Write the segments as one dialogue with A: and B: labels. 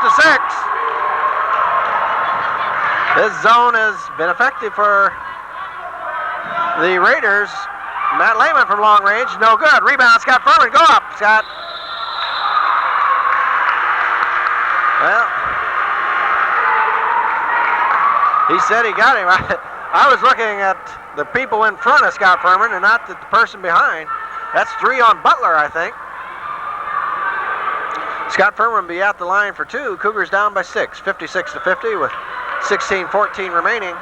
A: to 6. This zone has been effective for the Raiders. Matt Lehman from long range, no good. Rebound, Scott Furman, go up, Scott. Well, he said he got him. I was looking at the people in front of Scott Furman and not the person behind. That's 3 on Butler, I think. Scott Furman be at the line for 2. Cougars down by 6, 56-50 with 16-14 remaining.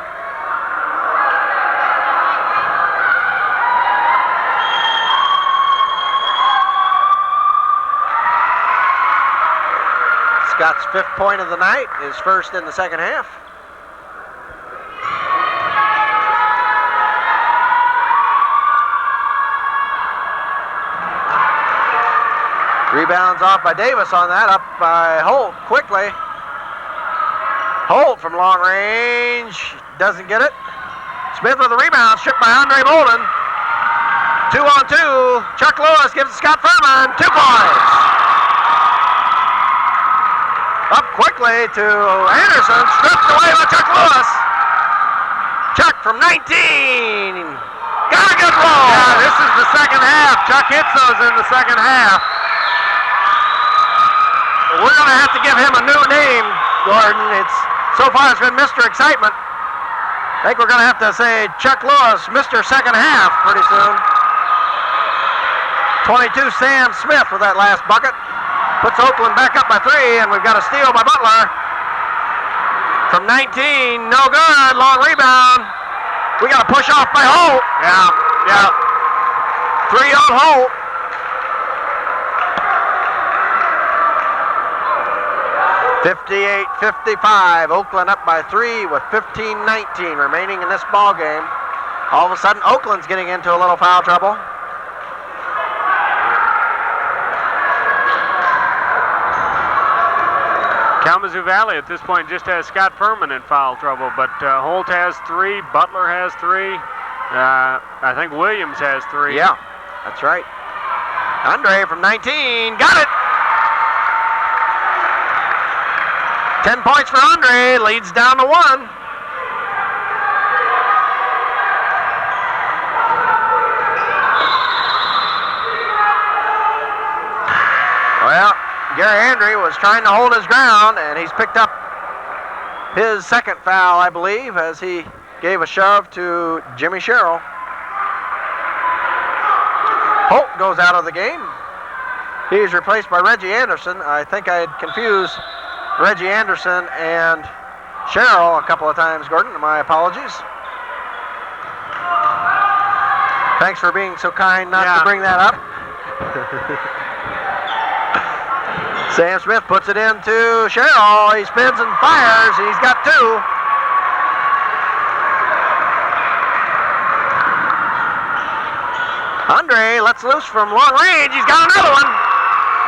A: Scott's 5th point of the night, his first in the second half. Rebounds off by Davis on that, up by Holt quickly. Holt from long range, doesn't get it. Smith with a rebound, stripped by Andre Bolden. 2 on 2, Chuck Lewis gives Scott Furman 2 points. Up quickly to Anderson, stripped away by Chuck Lewis. Chuck from 19, got a good roll.
B: Yeah, this is the second half. Chuck hits those in the second half.
A: We're going to have to give him a new name, Gordon. So far it's been Mr. Excitement. I think we're going to have to say Chuck Lewis, Mr. Second Half, pretty soon. 22, Sam Smith with that last bucket. Puts Oakland back up by 3, and we've got a steal by Butler. From 19, no good, long rebound. We got a push off by Holt. Yeah. 3 on Holt. 58-55, Oakland up by 3 with 15-19 remaining in this ball game. All of a sudden, Oakland's getting into a little foul trouble.
B: Kalamazoo Valley at this point just has Scott Furman in foul trouble, but Holt has 3, Butler has 3, I think Williams has 3.
A: Yeah, that's right. Andre from 19, got it! 10 points for Andre, leads down to 1. Well, Gary Andre was trying to hold his ground, and he's picked up his second foul, I believe, as he gave a shove to Jimmy Sherrill. Holt goes out of the game. He's replaced by Reggie Anderson. I think I had confused Reggie Anderson and Sherrill a couple of times, Gordon. My apologies. Thanks for being so kind not to bring that up. Sam Smith puts it into Sherrill. He spins and fires, and he's got 2. Andre lets loose from long range. He's got another one.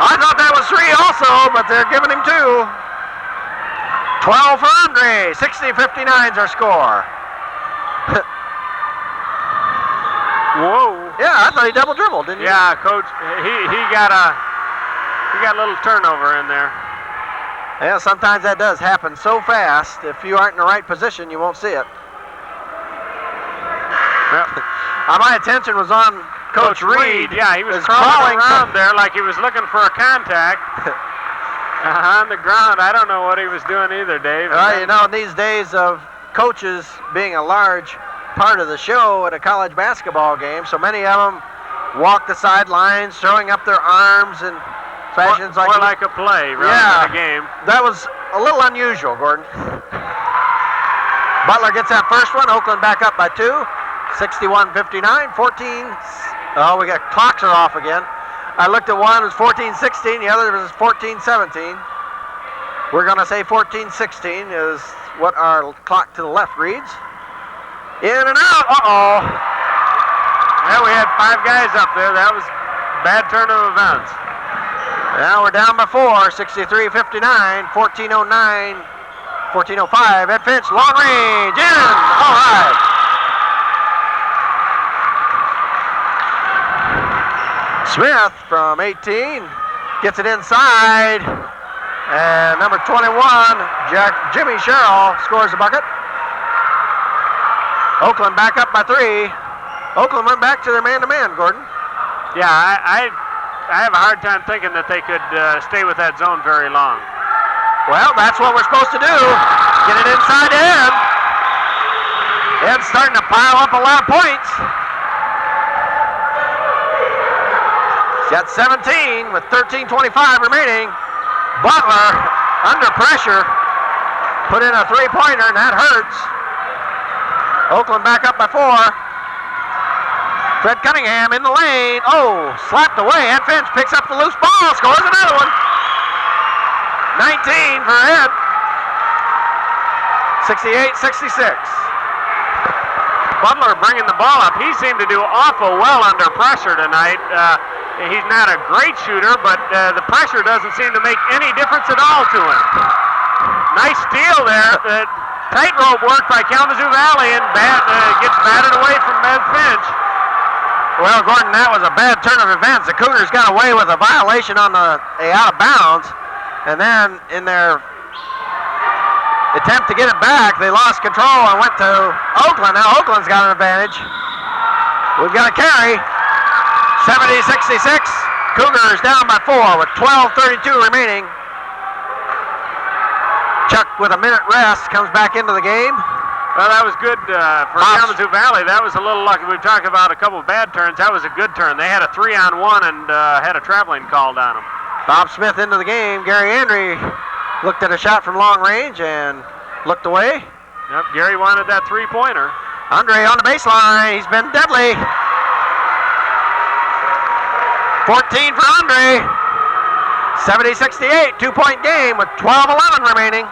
A: I thought that was 3 also, but they're giving him 2. 12 for Andre. 60-59's our score.
B: Whoa.
A: Yeah, I thought he double dribbled, didn't he?
B: Yeah, Coach, he got a little turnover in there.
A: Yeah, sometimes that does happen so fast. If you aren't in the right position, you won't see it.
B: Yep.
A: My attention was on Coach Reed.
B: Yeah, he was crawling around there like he was looking for a contact. On the ground, I don't know what he was doing either, Dave.
A: Well, you know, in these days of coaches being a large part of the show at a college basketball game, so many of them walk the sidelines, throwing up their arms and fashions
B: more like a play rather than a game.
A: That was a little unusual, Gordon. Butler gets that first one. Oakland back up by 2. 61-59, 14. Oh, we got clocks are off again. I looked at one, it was 14-16, the other was 14-17. We're going to say 14-16 is what our clock to the left reads. In and out, uh-oh.
B: Yeah, we had 5 guys up there. That was bad turn of events.
A: Now we're down by 4, 63-59, 14-09, 14-05. Ed Finch, long range, in, all right. Smith from 18 gets it inside. And number 21, Jimmy Sherrill, scores the bucket. Oakland back up by 3. Oakland went back to their man-to-man, Gordon.
B: Yeah, I have a hard time thinking that they could stay with that zone very long.
A: Well, that's what we're supposed to do. Get it inside Ed. Ed's starting to pile up a lot of points. He's got 17 with 13:25 remaining. Butler, under pressure, put in a three-pointer, and that hurts. Oakland back up by 4. Fred Cunningham in the lane. Oh, slapped away. Ed Finch picks up the loose ball, scores another one. 19 for Ed. 68-66.
B: Butler bringing the ball up. He seemed to do awful well under pressure tonight. He's not a great shooter, but the pressure doesn't seem to make any difference at all to him. Nice steal there. Tightrope work by Kalamazoo Valley, and gets batted away from Ed Finch.
A: Well, Gordon, that was a bad turn of events. The Cougars got away with a violation on the out of bounds, and then in their attempt to get it back, they lost control and went to Oakland. Now Oakland's got an advantage. We've got a carry. 70-66. Cougars down by 4 with 12:32 remaining. Chuck, with a minute rest, comes back into the game.
B: Well, that was good for Kalamazoo Valley. That was a little lucky. We've talked about a couple of bad turns. That was a good turn. They had a 3-on-1 and had a traveling called on them.
A: Bob Smith into the game. Gary Andre looked at a shot from long range and looked away.
B: Yep, Gary wanted that three-pointer.
A: Andre on the baseline. He's been deadly. 14 for Andre. 70-68. 2-point game with 12:11 remaining.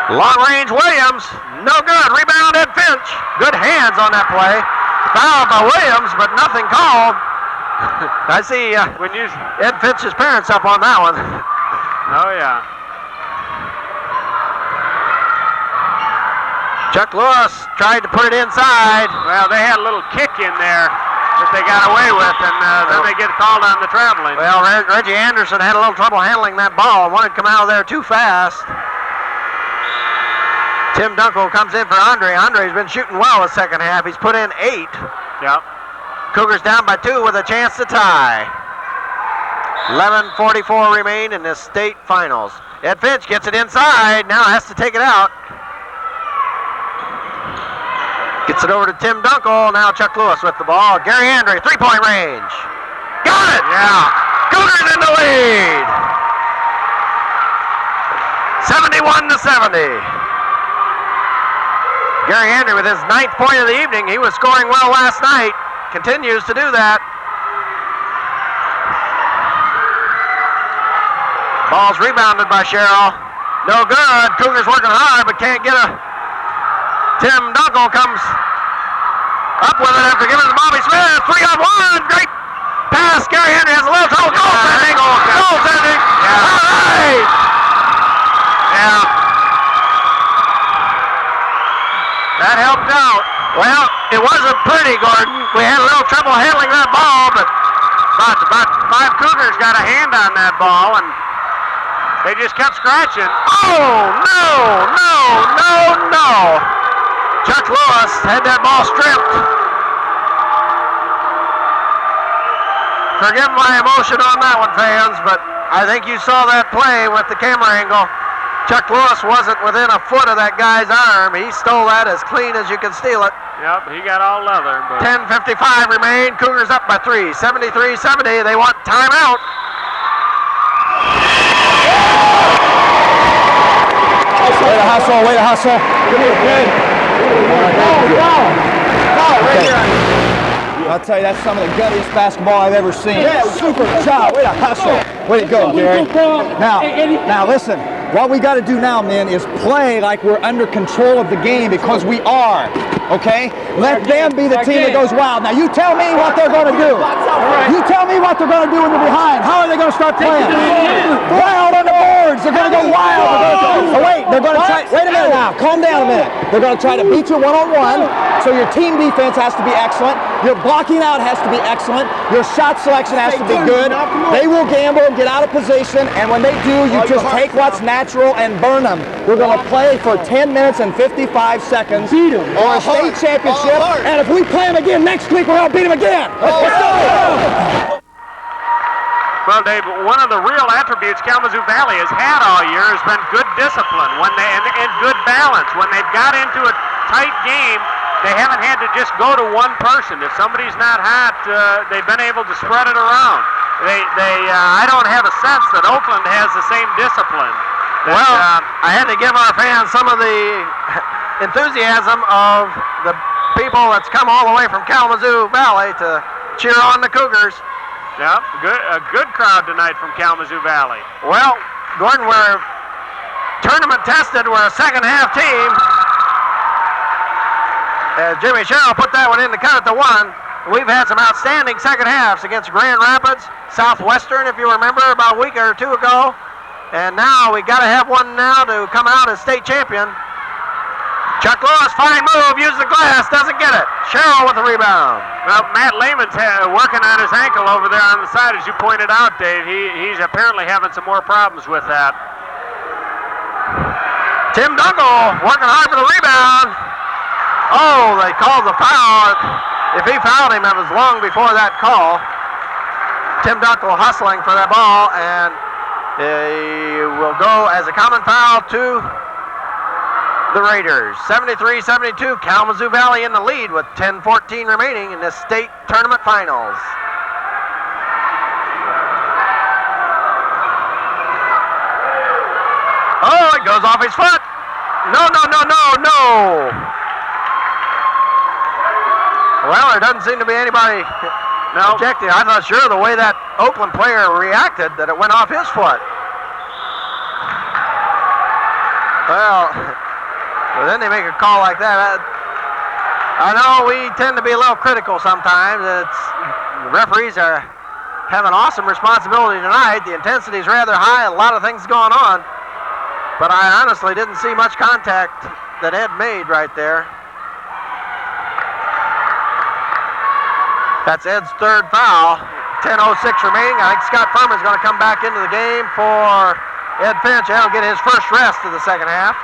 A: Long range Williams, no good. Rebound Ed Finch. Good hands on that play. Foul by Williams, but nothing called. I see Ed Finch's parents up on that one.
B: Oh, yeah.
A: Chuck Lewis tried to put it inside.
B: Well, they had a little kick in there that they got away with, and then they get called on the traveling.
A: Well, Reggie Anderson had a little trouble handling that ball. Wanted to come out of there too fast. Tim Dunkel comes in for Andre. Andre's been shooting well the second half. He's put in 8.
B: Yep.
A: Cougars down by 2 with a chance to tie. 11:44 remain in the state finals. Ed Finch gets it inside. Now has to take it out. Gets it over to Tim Dunkel. Now Chuck Lewis with the ball. Gary Andre, 3-point range. Got it!
B: Yeah.
A: Cougars in the lead. 71-70. Gary Andre with his 9th point of the evening. He was scoring well last night. Continues to do that. Ball's rebounded by Sherrill. No good. Cougars working hard, but can't get a... Tim Dunkel comes up with it after giving it to Bobby Smith. 3-on-1. Great pass. Gary Andre has a little trouble. Goaltending. Goaltending.
B: Yeah.
A: All right.
B: Yeah.
A: That helped out. Well, it wasn't pretty, Gordon. We had a little trouble handling that ball, but
B: About 5 Cougars got a hand on that ball, and they just kept scratching.
A: oh, no. Chuck Lewis had that ball stripped. Forgive my emotion on that one, fans, but I think you saw that play with the camera angle. Chuck Lewis wasn't within a foot of that guy's arm. He stole that as clean as you can steal it.
B: Yep, he got all leather. But
A: 10:55 remain. Cougars up by 3. 73-70. They want timeout.
C: Way to hustle. Give me a pin. I'll tell you, that's some of the guttiest basketball I've ever seen. Yeah, super job. Way to hustle. Way to go, Gary. Now listen. What we got to do now, men, is play like we're under control of the game, because we are. Okay? Let them be the team that goes wild. Now you tell me what they're going to do. You tell me what they're going to do when they're behind. How are they going to start playing? Wild on the board. yards. They're going to go wild. They're going to try. Wait a minute now. Calm down a minute. They're going to try to beat you one-on-one. So your team defense has to be excellent. Your blocking out has to be excellent. Your shot selection has to be good. They will gamble and get out of position. And when they do, you just take what's natural and burn them. We're going to play for 10 minutes and 55 seconds for a state championship. And if we play them again next week, we're going to beat them again. Let's go.
B: Well, Dave, one of the real attributes Kalamazoo Valley has had all year has been good discipline and good balance. When they've got into a tight game, they haven't had to just go to one person. If somebody's not hot, they've been able to spread it around. I don't have a sense that Oakland has the same discipline.
A: I had to give our fans some of the enthusiasm of the people that's come all the way from Kalamazoo Valley to cheer on the Cougars.
B: Yeah, a good crowd tonight from Kalamazoo Valley.
A: Well, Gordon, we're tournament tested. We're a second half team. Jimmy Sherrill put that one in to cut it to 1. We've had some outstanding second halves against Grand Rapids, Southwestern, if you remember, about a week or two ago. And now we got to have one now to come out as state champion. Chuck Lewis, fine move, uses the glass, doesn't get it. Sherrill with the rebound.
B: Well, Matt Lehman's working on his ankle over there on the side, as you pointed out, Dave. He's apparently having some more problems with that.
A: Tim Dunkel working hard for the rebound. Oh, they called the foul. If he fouled him, it was long before that call. Tim Dunkel hustling for that ball, and he will go as a common foul to the Raiders. 73-72, Kalamazoo Valley in the lead with 10-14 remaining in the state tournament finals. Oh, it goes off his foot. No. Well, there doesn't seem to be anybody objecting. I'm not sure the way that Oakland player reacted that it went off his foot. Well, then they make a call like that. I know we tend to be a little critical sometimes. The referees have an awesome responsibility tonight. The intensity is rather high, a lot of things going on. But I honestly didn't see much contact that Ed made right there. That's Ed's third foul. 10:06 remaining. I think Scott Furman's going to come back into the game for Ed Finch. He'll get his first rest of the second half.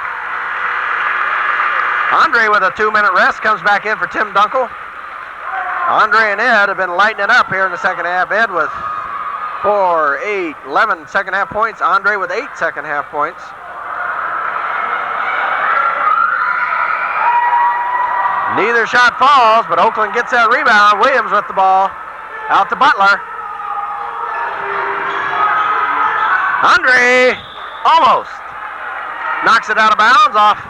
A: Andre with a 2-minute rest comes back in for Tim Dunkel. Andre and Ed have been lighting it up here in the second half. Ed with 4, 8, 11 second half points. Andre with 8 second half points. Neither shot falls, but Oakland gets that rebound. Williams with the ball. Out to Butler. Andre almost knocks it out of bounds off.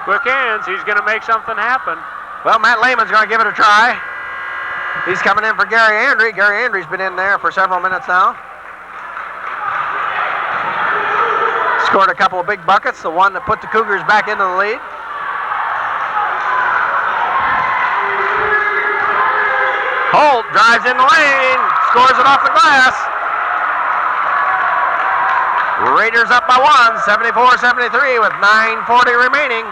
B: Quick hands. He's going to make something happen.
A: Well, Matt Lehman's going to give it a try. He's coming in for Gary Andre. Gary Andre's been in there for several minutes now. Scored a couple of big buckets, the one that put the Cougars back into the lead. Holt drives in the lane, scores it off the glass. Raiders up by 1, 74-73 with 9:40 remaining.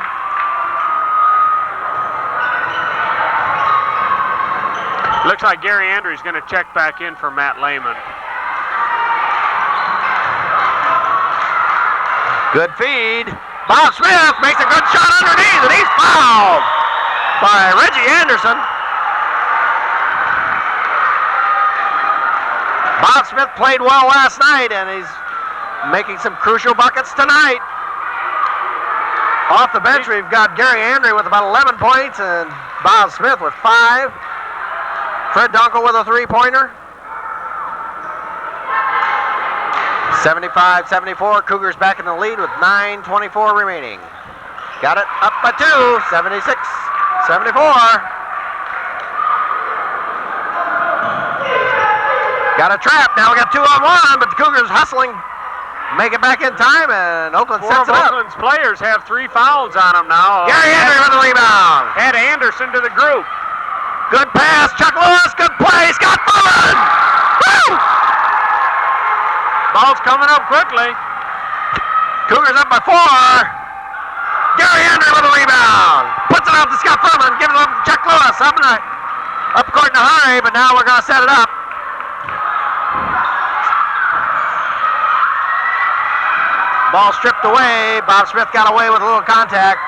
B: Looks like Gary Andrews going to check back in for Matt Lehman.
A: Good feed. Bob Smith makes a good shot underneath, and he's fouled by Reggie Anderson. Bob Smith played well last night, and he's making some crucial buckets tonight. Off the bench, we've got Gary Andre with about 11 points, and Bob Smith with 5. Fred Dunkel with a 3-pointer. 75-74, Cougars back in the lead with 9:24 remaining. Got it up by 2, 76-74. Got a trap, now we got 2-on-1, but the Cougars hustling, make it back in time, and Oakland sets it up.
B: Oakland's players have 3 fouls on them now.
A: Gary Andre with the rebound.
B: Add Anderson to the group.
A: Good pass, Chuck Lewis, good play, Scott Furman! Woo!
B: Ball's coming up quickly.
A: Cougars up by 4. Gary Henry with a rebound. Puts it up to Scott Furman. Gives it up to Chuck Lewis. Up court in a hurry, but now we're going to set it up. Ball stripped away. Bob Smith got away with a little contact.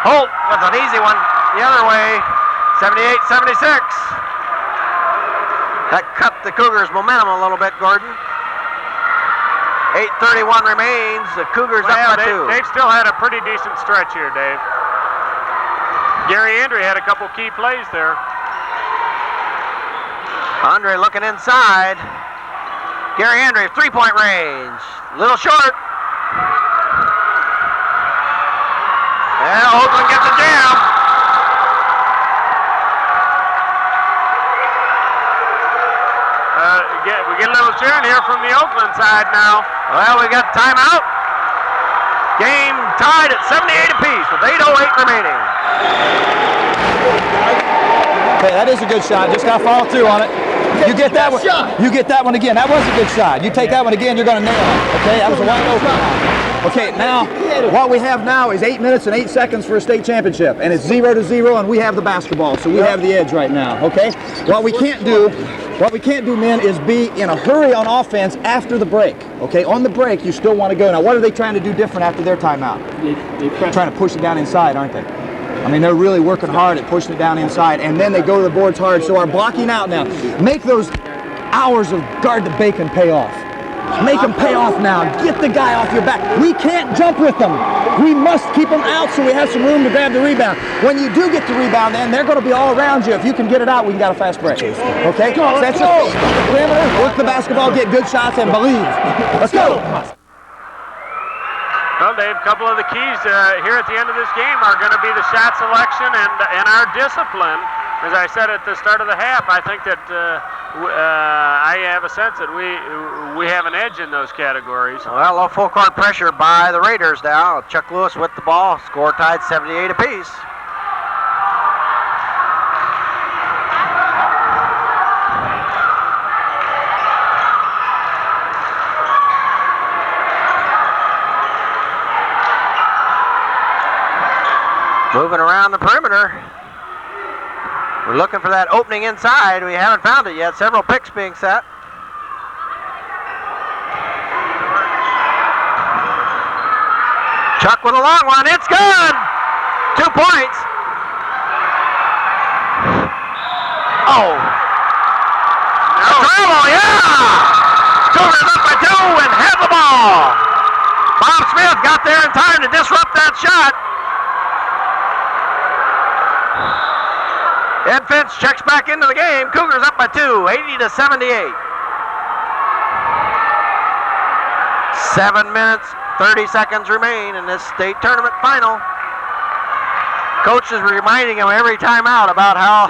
A: Holt with an easy one the other way. 78-76. That cut the Cougars' momentum a little bit, Gordon. 8:31 remains. The Cougars up by 2.
B: They've still had a pretty decent stretch here, Dave. Gary Andre had a couple key plays there.
A: Andre looking inside. Gary Andre, 3-point range. Little short. And Oakland gets a jam.
B: We get a little cheering here from the Oakland side now.
A: Well, we got timeout. Game tied at 78 apiece with 8:08 remaining.
C: Okay, that is a good shot. Just got to follow through on it. You get that one. You get that one again. That was a good shot. You take that one again, you're going to nail it. Okay, that was a wide open one. Okay, now what we have now is 8 minutes and 8 seconds for a state championship, and it's 0-0, and we have the basketball, so we have the edge right now. Okay, what we can't do, men, is be in a hurry on offense after the break. Okay, on the break, you still want to go. Now, what are they trying to do different after their timeout? They're trying to push it down inside, aren't they? I mean, they're really working hard at pushing it down inside, and then they go to the boards hard. So our blocking out now, make those hours of guard the bacon pay off. Make them pay off now. Get the guy off your back. We can't jump with them. We must keep them out so we have some room to grab the rebound. When you do get the rebound, then they're going to be all around you. If you can get it out, we can get a fast break. Okay? So that's just the perimeter, work the basketball, get good shots, and believe. Let's go.
B: Well, Dave, a couple of the keys here at the end of this game are going to be the shot selection and our discipline. As I said at the start of the half, I think that I have a sense that we have an edge in those categories.
A: Well, low full court pressure by the Raiders now. Chuck Lewis with the ball. Score tied 78 apiece. Moving around the perimeter. We're looking for that opening inside. We haven't found it yet. Several picks being set. Chuck with a long one. It's good. 2 points. Oh. No. Travel, yeah. Cougars up by 2 and have the ball. Bob Smith got there in time to disrupt that shot. Ed Finch checks back into the game. Cougars up by 2, 80-78. 7 minutes, 30 seconds remain in this state tournament final. Coach is reminding him every time out about how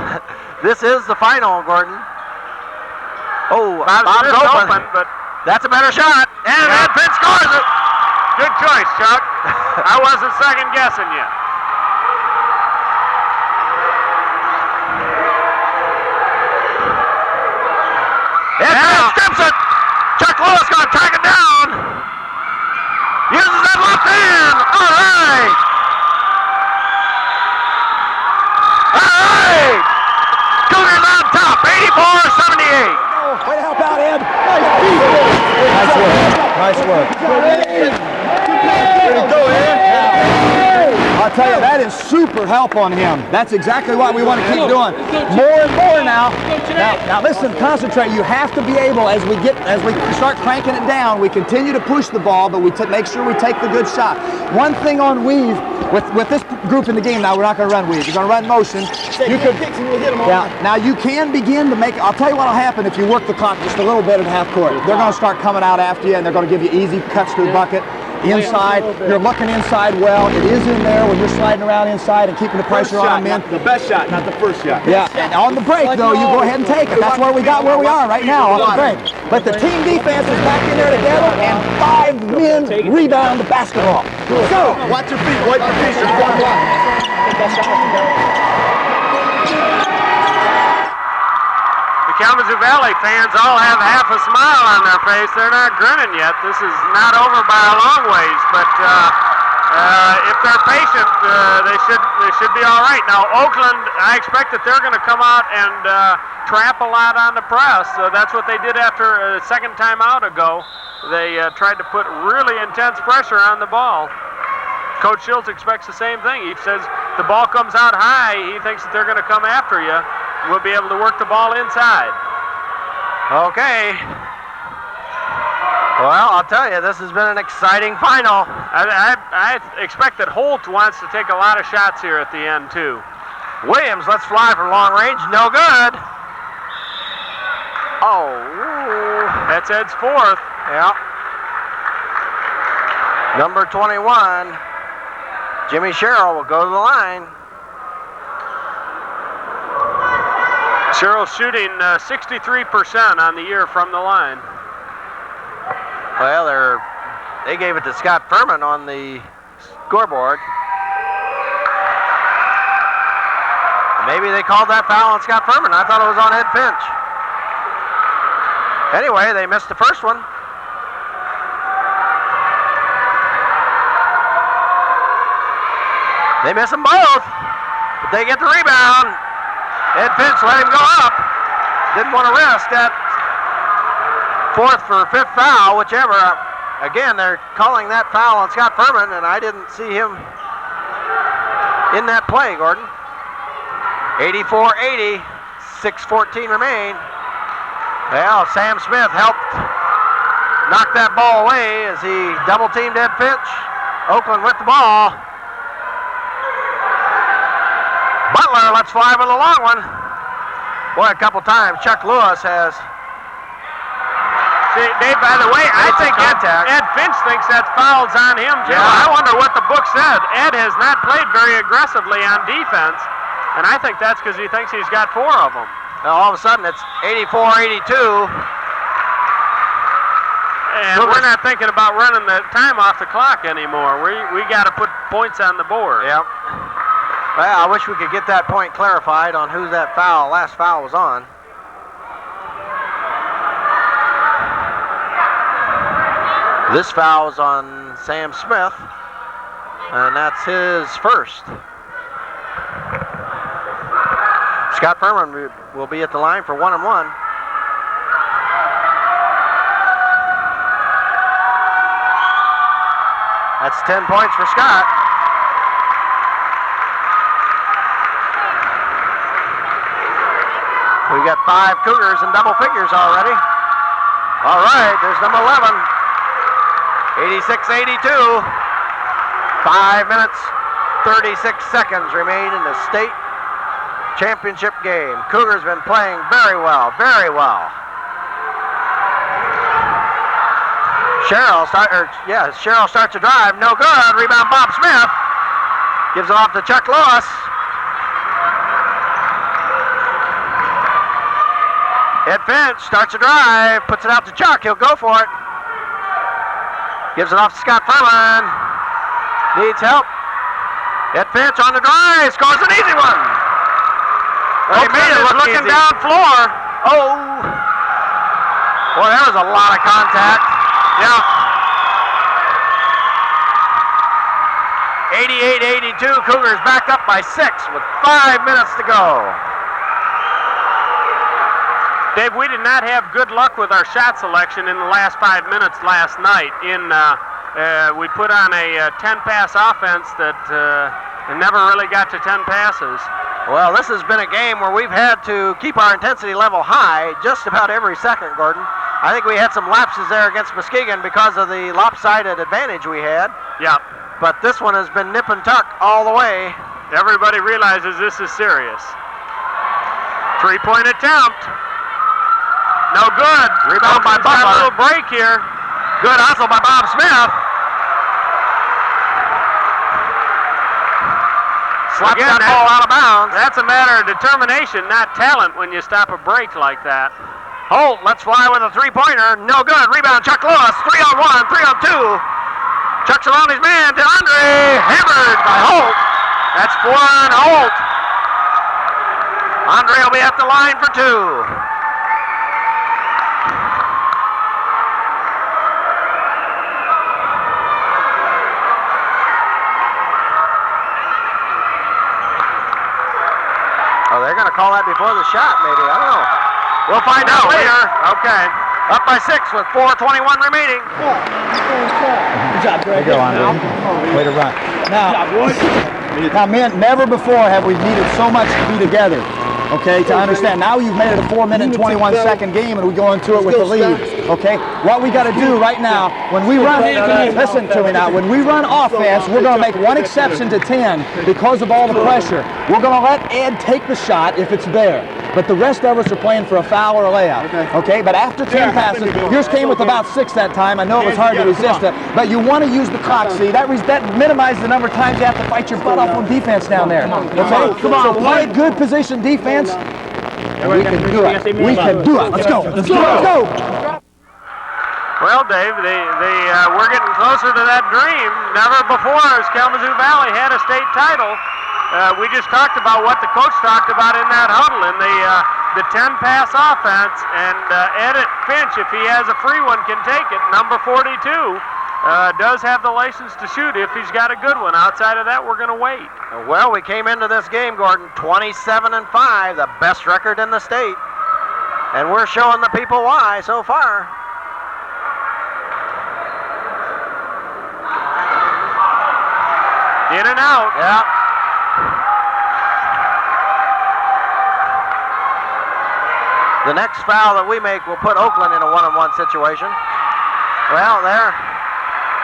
A: this is the final, Gordon. Oh, Bob's open, but that's a better shot. And Ed Finch scores it.
B: Good choice, Chuck. I wasn't second guessing you.
A: Ed strips it. Chuck Lewis going to track it down. Uses that left hand. All right. All right. Cougars on top. 84-78.
C: Way to help out, Ed. Nice work. Nice work. Way to go, Ed. I'll tell you, that is super help on him. That's exactly what we want to keep doing. More and more now. Now listen, concentrate. You have to be able, as we start cranking it down, we continue to push the ball, but we make sure we take the good shot. One thing on weave, with this group in the game now, we're not going to run weave. We're going to run motion. Now you can begin to make, I'll tell you what will happen if you work the clock just a little bit at half court. They're going to start coming out after you, and they're going to give you easy cuts to the bucket. Inside, you're looking inside well. It is in there when you're sliding around inside and keeping the pressure on them, man.
D: The best shot, not the first shot.
C: Yeah, and on the break, though, you go ahead and take it. That's where we are right now, on the break. But the team defense is back in there together, and 5 men rebound the basketball. So,
D: Watch your feet, wipe your feet. There's one more.
B: The Kalamazoo Valley fans all have half a smile on their face. They're not grinning yet. This is not over by a long ways, but if they're patient, they should be all right. Now, Oakland, I expect that they're going to come out and trap a lot on the press. So that's what they did after a second time out ago. They tried to put really intense pressure on the ball. Coach Schultz expects the same thing. He says the ball comes out high. He thinks that they're going to come after you. We'll be able to work the ball inside.
A: Okay. Well, I'll tell you, this has been an exciting final.
B: I expect that Holt wants to take a lot of shots here at the end, too.
A: Williams lets fly from long range. No good. Oh.
B: That's Ed's fourth.
A: Yeah. Number 21, Jimmy Sherrill, will go to the line.
B: Sherrill shooting 63% on the year from the line.
A: Well, they gave it to Scott Furman on the scoreboard. Maybe they called that foul on Scott Furman. I thought it was on Ed Finch. Anyway, they missed the first one. They miss them both, but they get the rebound. Ed Finch let him go up. Didn't want to risk that fourth or fifth foul, whichever. Again, they're calling that foul on Scott Furman, and I didn't see him in that play, Gordon. 84-80, 6:14 remain. Well, Sam Smith helped knock that ball away as he double-teamed Ed Finch. Oakland with the ball. Butler lets fly with a long one. Boy, a couple times Chuck Lewis has.
B: See, Dave, by the way, I think Ed Finch thinks that foul's on him, too.
A: Yeah.
B: I wonder what the book said. Ed has not played very aggressively on defense, and I think that's because he thinks he's got four of them.
A: Now, all of a sudden, it's 84-82.
B: And we're not thinking about running the time off the clock anymore. We got to put points on the board.
A: Yep. Well, I wish we could get that point clarified on who that last foul was on. This foul is on Sam Smith, and that's his first. Scott Furman will be at the line for 1-and-1. That's 10 points for Scott. We got 5 Cougars in double figures already. All right, there's number 11. 86-82. 5 minutes, 36 seconds remain in the state championship game. Cougars been playing very well, very well. Sherrill starts to drive. No good. Rebound, Bob Smith. Gives it off to Chuck Lewis. Ed Finch starts to drive, puts it out to Chuck. He'll go for it. Gives it off to Scott Furman. Needs help. Ed Finch on the drive, scores an easy one. Well, he made it look looking down floor. Oh. Boy, that was a lot of contact. Yeah. 88-82, Cougars back up by 6 with 5 minutes to go.
B: Dave, we did not have good luck with our shot selection in the last 5 minutes last night. We put on a 10-pass offense that never really got to 10 passes.
A: Well, this has been a game where we've had to keep our intensity level high just about every second, Gordon. I think we had some lapses there against Muskegon because of the lopsided advantage we had.
B: Yeah.
A: But this one has been nip and tuck all the way.
B: Everybody realizes this is serious. 3-point attempt. No good.
A: Rebound by Butler.
B: A little break here.
A: Good hustle by Bob Smith. Slapped that ball out of bounds.
B: That's a matter of determination, not talent, when you stop a break like that.
A: Holt lets fly with a three-pointer. No good. Rebound, Chuck Lewis. 3-on-1, 3-on-2. Chucks around his man. DeAndre hammered by Holt. That's 4 on Holt. Andre will be at the line for 2. to call that before the shot, maybe. I don't know. We'll find out later. Okay. Up by 6 with 4:21 remaining.
C: Good job, Greg. There you go, Andre. Way to run. Now, men, never before have we needed so much to be together. Okay, to understand. Now you've made it a 4-minute and 21-second game, and we go into it with the lead. Okay, what we got to do right now, when we run, listen to me now. When we run offense, we're going to make one exception to 10 because of all the pressure. We're going to let Ed take the shot if it's there. But the rest of us are playing for a foul or a layup. Okay, but after 10 passes, yours came with about 6 that time. I know it was hard to resist it, but you want to use the clock. See, that minimizes the number of times you have to fight your butt off on defense down there. Okay, so play good position defense, and we can do it. We can do it. Let's go. Let's go. Let's go.
B: Well, Dave, we're getting closer to that dream. Never before has Kalamazoo Valley had a state title. We just talked about what the coach talked about in that huddle in the 10-pass offense, and Ed Finch, if he has a free one, can take it. Number 42 does have the license to shoot if he's got a good one. Outside of that, we're going to wait.
A: Well, we came into this game, Gordon, 27-5, the best record in the state, and we're showing the people why so far.
B: In and out.
A: Yeah. The next foul that we make will put Oakland in a one-on-one situation. Well, there,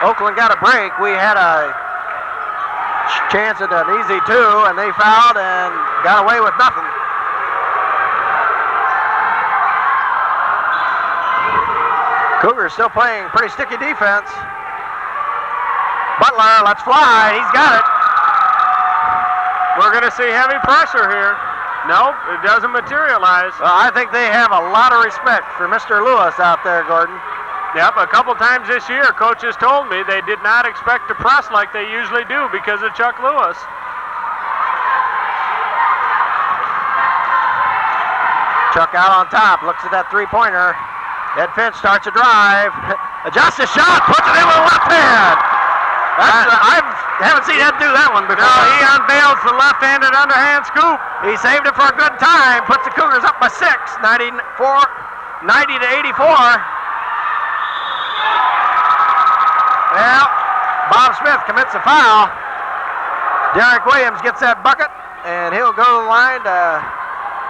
A: Oakland got a break. We had a chance at an easy 2, and they fouled and got away with nothing. Cougars still playing pretty sticky defense. Butler, let's fly. He's got it.
B: We're going to see heavy pressure here. Nope, it doesn't materialize.
A: Well, I think they have a lot of respect for Mr. Lewis out there, Gordon.
B: Yep, a couple times this year, coaches told me they did not expect to press like they usually do because of Chuck Lewis.
A: Chuck out on top, looks at that three-pointer. Ed Finch starts a drive, adjusts his shot, puts it in with the left hand. I haven't seen Ed do that one before.
B: No, he unveils the left-handed underhand scoop.
A: He saved it for a good time, puts the Cougars up by 6, 90-84. Well, Bob Smith commits a foul. Derek Williams gets that bucket, and he'll go to the line to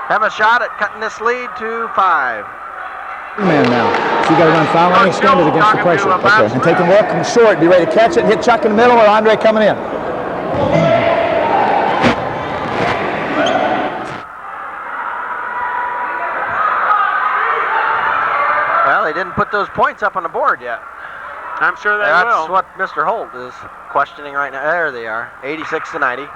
A: have a shot at cutting this lead to 5.
C: Man now. So you got to run foul line and stand it against the pressure. Okay. And take a look, come short, be ready to catch it, hit Chuck in the middle, or Andre coming in.
A: Well, they didn't put those points up on the board yet.
B: I'm sure they will.
A: That's what Mr. Holt is questioning right now. There they are, 86-90.